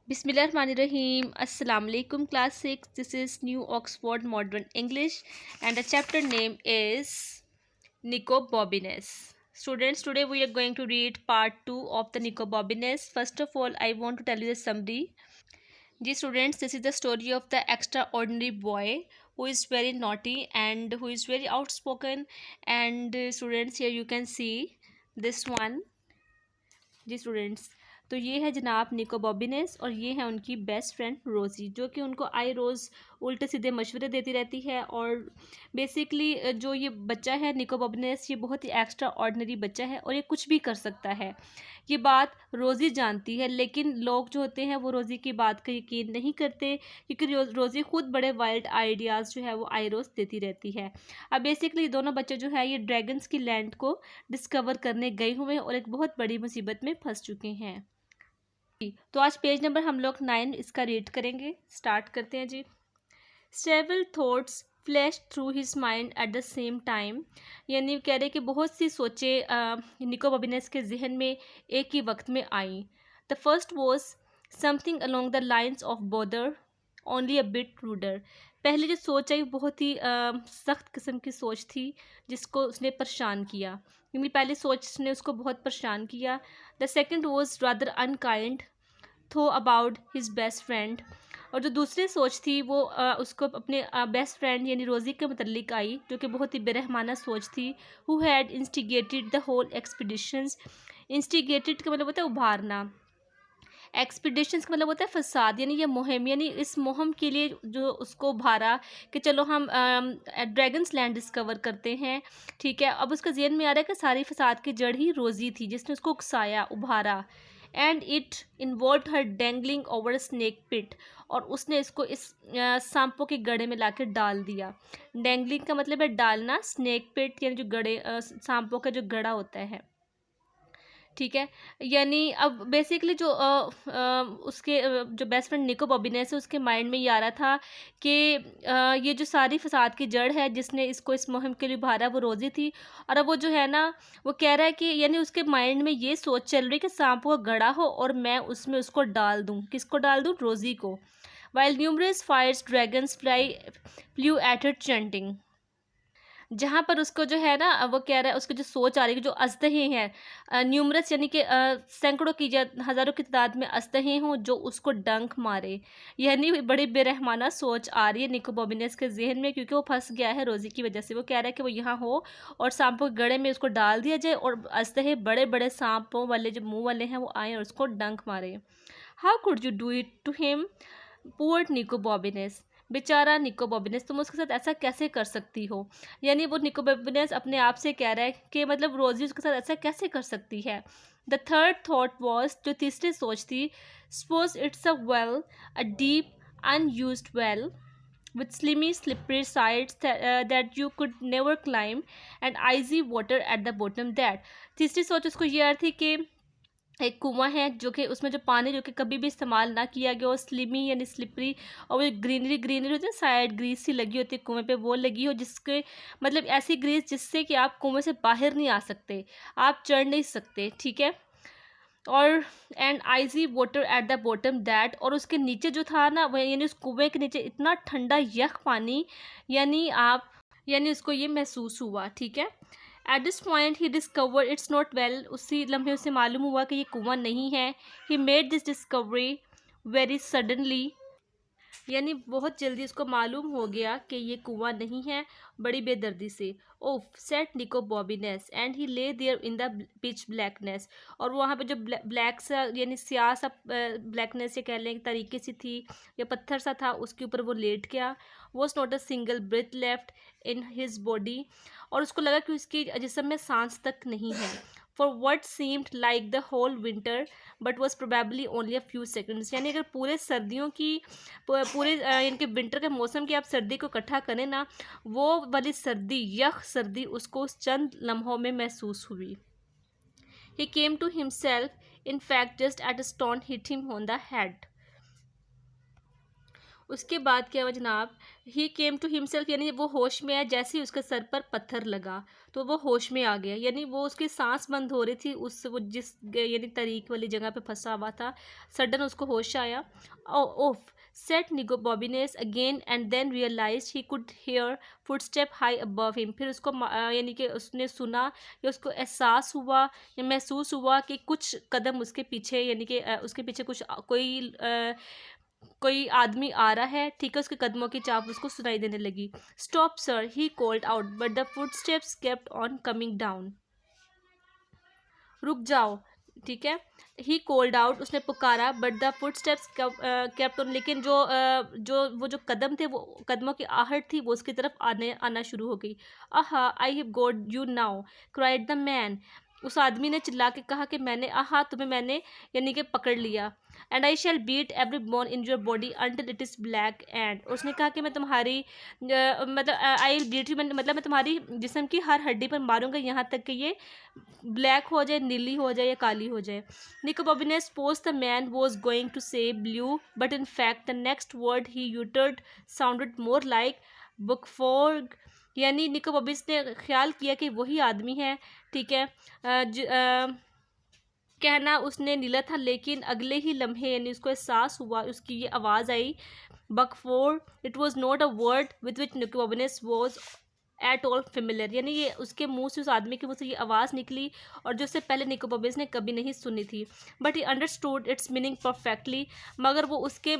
Bismillahirrahmanirrahim. Assalamu alaikum class 6. This is New Oxford Modern English and the chapter name is Nicobobines. Students, today we are going to read part 2 of the Nicobobines. First of all, I want to tell you the summary. Dear students, this is the story of the extraordinary boy who is very naughty and who is very outspoken. And students, here you can see this one. जी students, तो ये है जनाब निको बॉबिनेस और ये है उनकी बेस्ट फ्रेंड रोज़ी, जो कि उनको आई रोज़ उल्टे सीधे मशवरे देती रहती है। और बेसिकली जो ये बच्चा है निको बॉबिनेस, ये बहुत ही एक्स्ट्रा ऑर्डिनरी बच्चा है और ये कुछ भी कर सकता है। ये बात रोज़ी जानती है, लेकिन लोग जो होते हैं वो रोज़ी की बात का यकीन नहीं करते, क्योंकि रोज़ी खुद बड़े वाइल्ड आइडियाज़ जो है वो आई रोज़ देती रहती है। अब बेसिकली दोनों बच्चे जो है ये ड्रैगन्स की लैंड को डिस्कवर करने गए हुए हैं और एक बहुत बड़ी मुसीबत में फंस चुके हैं। तो आज पेज नंबर हम लोग 9 इसका रीड करेंगे। स्टार्ट करते हैं जी। Several thoughts flash through his mind at the same time, यानी कह रहे कि बहुत सी सोचें निको बॉबिनेस के जहन में एक ही वक्त में आई। The first was something along the lines of bother only a bit ruder. पहले जो सोच आई बहुत ही सख्त किस्म की सोच थी, जिसको उसने परेशान किया, क्योंकि पहली सोच ने उसको बहुत परेशान किया। The second was rather unkind थो अबाउट हिज बेस्ट फ्रेंड। और जो दूसरी सोच थी वो उसको अपने बेस्ट फ्रेंड यानी रोज़ी के मतलब आई, जो कि बहुत ही बेरहमाना सोच थी। Who had instigated the whole expeditions. Instigated का मतलब होता है उभारना, एक्सपीडिशंस का मतलब होता है फसाद, यानी ये मुहिम, यानी इस मुहिम के लिए जो उसको उभारा कि चलो हम ड्रैगन्स लैंड डिस्कवर करते हैं। ठीक है, अब उसका जहन में आ रहा है कि सारी फसाद की जड़ ही रोज़ी थी, जिसने उसको उकसाया, उभारा। And it involve her dangling over snake pit, और उसने इसको इस सांपों के गड़े में लाकर डाल दिया। डेंगलिंग का मतलब है डालना, स्नेक पिट यानी जो गड़े सांपों का जो गड़ा होता है। ठीक है, यानी अब बेसिकली जो उसके जो बेस्ट फ्रेंड निको बॉबिनेस है, उसके माइंड में ये आ रहा था कि ये जो सारी फसाद की जड़ है, जिसने इसको इस मुहिम के लिए उभारा, वो रोज़ी थी। और अब वो जो है ना, वो कह रहा है कि यानी उसके माइंड में ये सोच चल रही कि सांपों का गड़ा हो और मैं उसमें उसको डाल दूँ। किसको डाल दूँ? रोज़ी को। While numerous fires dragons flew at her chanting. जहाँ पर उसको जो है ना, वो कह रहा है, उसको जो सोच आ रही है, जो अस्तहे हैं न्यूमरस, यानी कि सैकड़ों की हज़ारों की तादाद में अस्तहे हों जो उसको डंक मारे, यानी बड़ी बेरहमाना सोच आ रही है निको बॉबिनेस के जहन में, क्योंकि वो फंस गया है रोज़ी की वजह से। वो कह रहा है कि वो यहाँ हो और सांपों के गड़े में उसको डाल दिया जाए और अस्तहे बड़े बड़े सांपों वाले जो मुँह वाले हैं वो आए और उसको डंक मारे। How could you do it to him, poor Nicobobinus. बेचारा निको बॉबिनेस, तुम उसके साथ ऐसा कैसे कर सकती हो। यानी वो निको बॉबिनेस अपने आप से कह रहा है कि मतलब रोज़ी उसके साथ ऐसा कैसे कर सकती है। द थर्ड थॉट वॉज, जो तीसरी सोच थी, suppose it's a well, a deep unused well with slimy slippery sides that you could never climb and icy water at the bottom that। तीसरी सोच उसको ये आ रही थी कि एक कुआं है जो कि उसमें जो पानी जो कि कभी भी इस्तेमाल ना किया गया हो, स्लिमी यानी स्लिपरी, और वो ग्रीनरी ग्रीनरी होती है, साइड ग्रीस सी लगी होती है कुएं पे, वो लगी हो, जिसके मतलब ऐसी ग्रीस जिससे कि आप कुएं से बाहर नहीं आ सकते, आप चढ़ नहीं सकते। ठीक है, और and IG water at the bottom that, और उसके नीचे जो था ना, वह यानी उस कुएं के नीचे इतना ठंडा यख पानी, यानी आप, यानी उसको ये महसूस हुआ। ठीक है, at this point he discover it's not well, उसी लम्हे उसे मालूम हुआ कि ये कुआं नहीं है। He made this discovery very suddenly, यानी बहुत जल्दी उसको मालूम हो गया कि ये कुआं नहीं है, बड़ी बेदर्दी से। ओफ सेट निको बॉबिनेस and he lay there in the pitch blackness, और वहाँ पे जो ब्लैक सा यानी स्याह सा ब्लैकनेस ये कह लें तरीके से थी, या पत्थर सा था, उसके ऊपर वो लेट गया। Was not a single breath left in his body, और उसको लगा कि उसके जिस्म में सांस तक नहीं है। For what seemed like the whole winter but was probably only a few seconds, यानी अगर पूरे सर्दियों की पूरे यानी कि विंटर के मौसम की आप सर्दी को इकट्ठा करें ना, वो वाली सर्दी, यख सर्दी उसको उस चंद लम्हों में महसूस हुई। He came to himself in fact just at a stone hit him on the head. उसके बाद क्या हुआ जनाब, ही केम टू हिमसेल्फ, यानी वो होश में आया जैसे ही उसके सर पर पत्थर लगा तो वो होश में आ गया, यानी वो उसकी सांस बंद हो रही थी उस वो जिस यानी तरीक वाली जगह पे फंसा हुआ था, सडन उसको होश आया। Oof said Nico Bobbiness again and then realise he could hear footstep high above him, फिर उसको यानी कि उसने सुना या उसको एहसास हुआ या महसूस हुआ कि कुछ कदम उसके पीछे, यानी कि उसके पीछे कुछ कोई आदमी आ रहा है, ठीक है, उसके कदमों की चाप उसको सुनाई देने लगी। Stop sir, he called out but the footsteps kept on coming down, रुक जाओ, ठीक है, ही कॉल्ड आउट, उसने पुकारा, but the footsteps kept on, लेकिन जो कदम थे, वो कदमों की आहट थी वो उसकी तरफ आना शुरू हो गई। आहा I have got you now, cried the man, उस आदमी ने चिल्ला के कहा कि मैंने, आहा तुम्हें मैंने यानी कि पकड़ लिया। And I shall beat every bone in your body until it is black and, उसने कहा कि मैं तुम्हारी मतलब आई विल बीट यू, मतलब मैं तुम्हारी जिस्म की हर हड्डी पर मारूंगा यहाँ तक कि ये ब्लैक हो जाए, नीली हो जाए या काली हो जाए। Nico Bobbiness suppose the man was going to say blue but in fact the next word he uttered sounded more like buckforg, यानी निको बॉबीज ने ख्याल किया कि वही आदमी है, ठीक है, कहना उसने नीला था, लेकिन अगले ही लम्हे यानी उसको एहसास हुआ, उसकी ये आवाज़ आई buckfor, it was not a word with which Nico Bobbiness was at all familiar, यानी ये उसके मुंह से, उस आदमी के मुंह से ये आवाज़ निकली और जो उससे पहले निको बॉबिस ने कभी नहीं सुनी थी। But he understood it's meaning perfectly, मगर वो उसके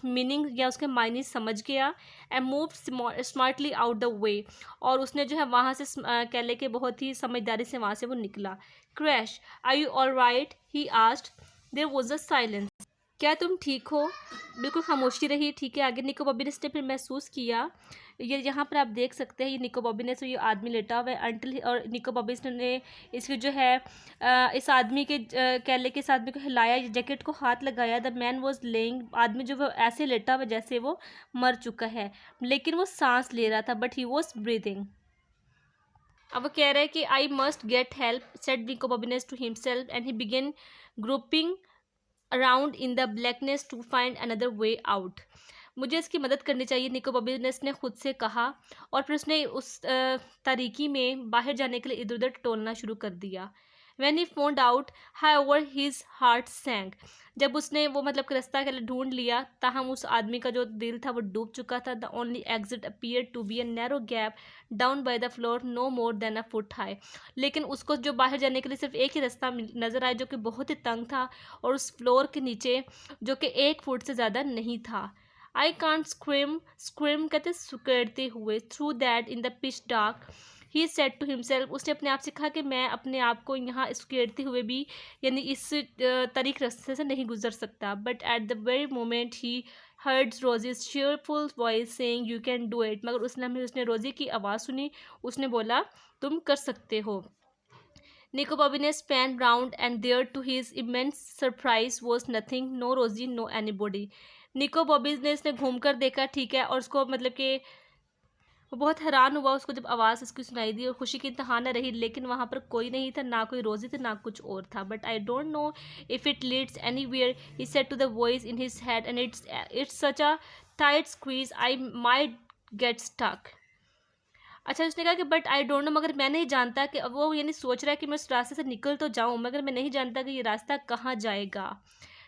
मीनिंग या उसके मायने समझ गया। And move smartly out the way, और उसने जो है वहाँ से कह ले के बहुत ही समझदारी से वहाँ से वो निकला। Crash are you all right, he asked, there was a silence, क्या तुम ठीक हो, बिल्कुल खामोशी रही, ठीक है। आगे निको बॉबिनेस ने फिर महसूस किया, ये यहाँ पर आप देख सकते हैं, ये निको बॉबिनेस और ये आदमी लेटा हुआ है अंटिल, और निको बॉबिनेस ने इसके जो है इस आदमी के कैले के इस आदमी को हिलाया, जैकेट को हाथ लगाया। द मैन वॉज लेइंग, आदमी जो वो ऐसे लेटा हुआ जैसे वो मर चुका है, लेकिन वो सांस ले रहा था, बट ही वॉज ब्रीदिंग। अब वो कह रहा है कि I must get help, said Nico Bobbiness to himself and he began groping around in the blackness to find another way out, मुझे इसकी मदद करनी चाहिए, निको बॉबिनेस ने खुद से कहा, और फिर उसने उस तारीकी में बाहर जाने के लिए इधर उधर टोलना शुरू कर दिया। When he found out, however, his heart sank, जब उसने वो मतलब कि रास्ता के लिए ढूंढ लिया, ताहम उस आदमी का जो दिल था वो डूब चुका था। The only exit appeared to be a narrow gap down by the floor, no more than a foot high, लेकिन उसको जो बाहर जाने के लिए सिर्फ एक ही रास्ता नज़र आया जो कि बहुत ही तंग था, और उस फ्लोर के नीचे जो कि 1 फुट से ज़्यादा नहीं था। आई कांट स्क्रीम, स्क्रीम कहते सुकड़ते हुए, through that in the pitch dark, he said to himself, उसने अपने आप से कहा कि मैं अपने आप को यहाँ स्केड़ते हुए भी यानी इस तरीक रास्ते से नहीं गुजर सकता। But at the very moment he heard Rosie's cheerful voice saying you can do it, मगर उस लम्हे उसने रोजी की आवाज़ सुनी, उसने बोला तुम कर सकते हो। Nico Bobines spun round and there to his immense surprise was nothing, no Rosie, no anybody. निको बॉबीज ने इसने घूम कर देखा, ठीक है, और उसको मतलब कि वो बहुत हैरान हुआ, उसको जब आवाज़ उसकी सुनाई दी और खुशी की इंतहा न रही, लेकिन वहाँ पर कोई नहीं था, ना कोई रोज़ी थी ना कुछ और था। But I don't know if it leads anywhere, he said to the voice in his head, and it's such a tight squeeze I might get stuck. अच्छा, उसने कहा कि बट आई डोंट नो, मगर मैं नहीं जानता कि वो यानी सोच रहा है कि मैं उस रास्ते से निकल तो जाऊँ, मगर मैं नहीं जानता कि ये रास्ता कहाँ जाएगा,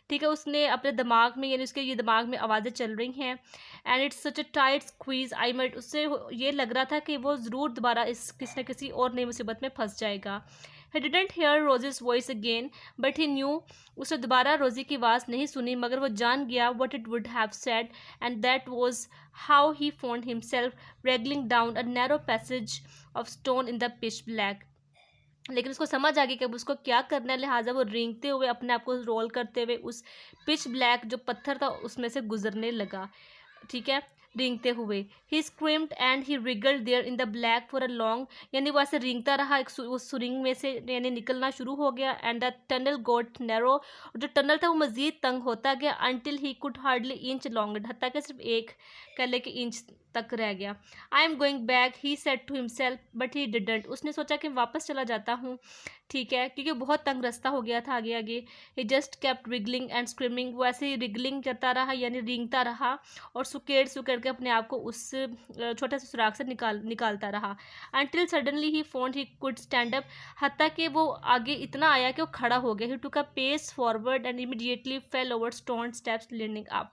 ठीक है। उसने अपने दिमाग में यानी उसके ये दिमाग में आवाज़ें चल रही हैं, and it's such a tight squeeze I might, उससे ये लग रहा था कि वो ज़रूर दोबारा इस किसी न किसी और नई मुसीबत में फंस जाएगा। He didn't hear Rosie's voice again but he knew, उसने दोबारा रोजी की आवाज़ नहीं सुनी, मगर वो जान गया what it would have said, and that was how he found himself wriggling down a narrow passage of stone in the pitch black, लेकिन उसको समझ आ गई कि अब उसको क्या करना है, लिहाजा वो रेंगते हुए अपने आप को रोल करते हुए उस पिच ब्लैक जो पत्थर था उसमें से गुजरने लगा, ठीक है। रेंगते हुए। He screamed and he wriggled there in the black for a long, यानी वो ऐसे रेंगता रहा, उस सुरिंग में से यानी निकलना शुरू हो गया। And the tunnel got narrow, जो टनल था वो मजीद तंग होता गया। Until he could hardly inch long, हत्ता कि सिर्फ एक कह ले कि इंच तक रह गया। I am going back he said to himself but he didn't, उसने सोचा कि वापस चला जाता हूँ, ठीक है, क्योंकि बहुत तंग रास्ता हो गया था आगे आगे। ही just kept wriggling and screaming, वो ऐसे ही रिगलिंग करता रहा यानी रेंगता रहा और सुकेड़ के अपने आप को उस छोटे से सुराख से निकालता रहा। Until suddenly he found he could stand up, हत्ता कि वो आगे इतना आया कि वो खड़ा हो गया। He took a pace forward and immediately fell over stone steps leading up,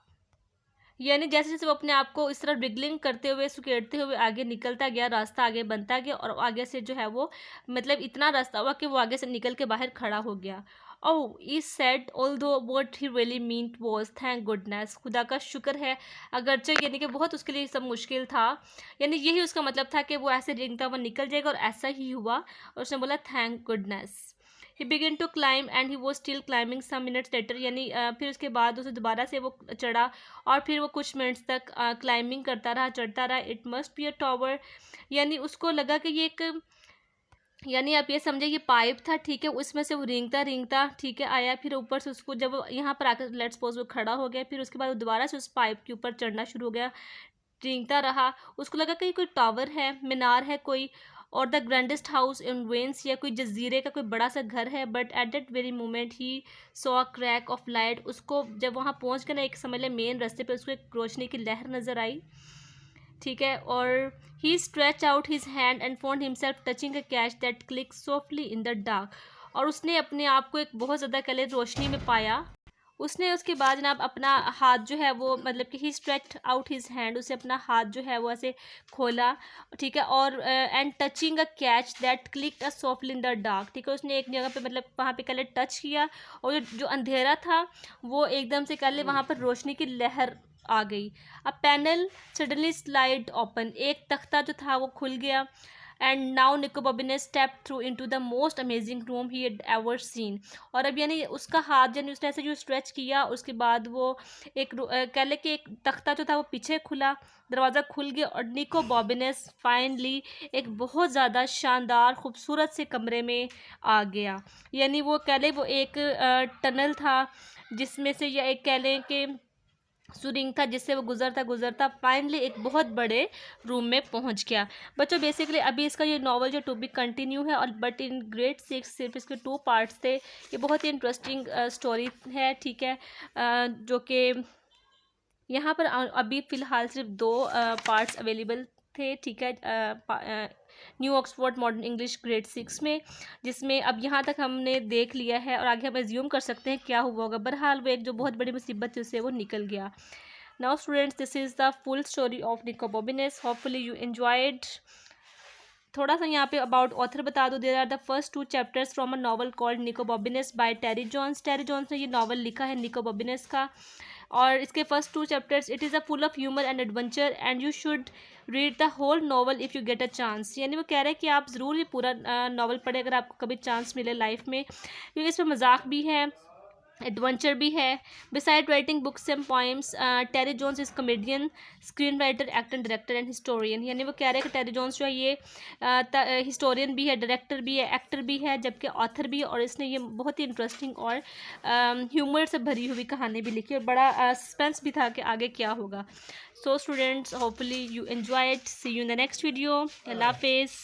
यानी जैसे जैसे वो अपने आप को इस तरह रिगलिंग करते हुए सुकेड़ते हुए आगे निकलता गया, रास्ता आगे बनता गया और आगे से जो है वो मतलब इतना रास्ता हुआ कि वो आगे से निकल के बाहर खड़ा हो गया। Oh he said although what he really meant was thank goodness, खुदा का शुक्र है, अगरचे यानी कि बहुत उसके लिए सब मुश्किल था, यानी यही उसका मतलब था कि वो ऐसे रेंगता हुआ निकल जाएगा और ऐसा ही हुआ और उसने बोला thank goodness. He began to climb and he was still climbing some minutes later, यानी फिर उसके बाद उसे दोबारा से वो चढ़ा और फिर वो कुछ मिनट्स तक क्लाइंबिंग करता रहा, चढ़ता रहा। It must be a tower, यानी उसको लगा कि ये एक, यानी आप ये समझे ये पाइप था, ठीक है, उसमें से वो रेंगता रेंगता ठीक है आया, फिर ऊपर से उसको जब वो यहाँ पर आकर लेट्स सपोज वो खड़ा हो गया, फिर उसके बाद वो दोबारा से उस पाइप के ऊपर चढ़ना शुरू हो गया, रेंगता रहा। उसको लगा कि कोई टावर है, मीनार है कोई, और the grandest house in Venice, या कोई जजीरे का कोई बड़ा सा घर है। But at that very moment he saw a crack of light, उसको जब वहाँ पहुँच के ना एक समझ ले मेन रास्ते पे उसको एक रोशनी की लहर नज़र आई, ठीक है, और he stretch out his hand and found himself touching a catch that click softly in the dark, और उसने अपने आप को एक बहुत ज़्यादा कले रोशनी में पाया। उसने उसके बाद जनाब अपना हाथ जो है वो मतलब कि ही स्ट्रेच आउट हिज हैंड, उसे अपना हाथ जो है वो ऐसे खोला, ठीक है, और and touching a catch that clicked a softly in the dark, ठीक है, उसने एक जगह पे मतलब वहाँ पे कल टच किया और जो अंधेरा था वो एकदम से कल वहाँ पर रोशनी की लहर आ गई। अब पैनल सडनली स्लाइड ओपन, एक तख्ता जो था वो खुल गया। एंड नाउ निको बॉबी ने step through into the most amazing room he had ever seen, और अब यानी उसका हाथ यानी उसने ऐसे जो स्ट्रेच किया उसके बाद वो एक कह ले कि एक तख्ता जो था वो पीछे खुला, दरवाज़ा खुल गया और निको बॉबिनेस फाइनली एक बहुत ज़्यादा शानदार खूबसूरत से कमरे में आ गया। यानी वो कह ले वो एक टनल था जिसमें से या एक कह लें कि सुरिंग था जिससे वो गुजरता गुजरता फाइनली एक बहुत बड़े रूम में पहुंच गया। बच्चों बेसिकली अभी इसका ये नॉवल जो टू बी कंटिन्यू है, और बट इन ग्रेड 6 सिर्फ इसके 2 पार्ट्स थे। ये बहुत ही इंटरेस्टिंग स्टोरी है, ठीक है, जो कि यहाँ पर अभी फ़िलहाल सिर्फ 2 पार्ट्स अवेलेबल थे, ठीक है, new Oxford modern English grade 6 में, जिसमें अब यहाँ तक हमने देख लिया है और आगे हम एज्यूम कर सकते हैं क्या हुआ होगा। बहरहाल वो एक जो बहुत बड़ी मुसीबत थी उससे वो निकल गया। Now students, this is the full story of निको बॉबिनेस, होपफुली यू एंजॉयड। थोड़ा सा यहाँ पे अबाउट ऑथर बता दो। There are the first 2 chapters from a novel called Nicobobinus by Terry Jones. Terry Jones ने ये नॉवल लिखा है निको बॉबिनेस का, और इसके first 2 chapters it is a full of humour and adventure and you should read the whole novel if you get a chance, यानी वो कह रहे हैं कि आप ज़रूर ही पूरा नॉवल पढ़ें अगर आपको कभी चांस मिले लाइफ में, क्योंकि इसमें मजाक भी है, एडवेंचर भी है। Beside writing books and poems, Terry Jones is comedian, screen writer, actor, director and historian, यानी वो कह रहे हैं कि टेरी जॉन्स जो है ये हिस्टोरियन भी है, डायरेक्टर भी है, एक्टर भी है, जबकि ऑथर भी है, और इसने ये बहुत ही इंटरेस्टिंग और ह्यूमर से भरी हुई कहानी भी लिखी और बड़ा सस्पेंस भी था कि आगे क्या होगा। So students, hopefully you enjoyed, see you in the next video, अल्लाह हाफिज़।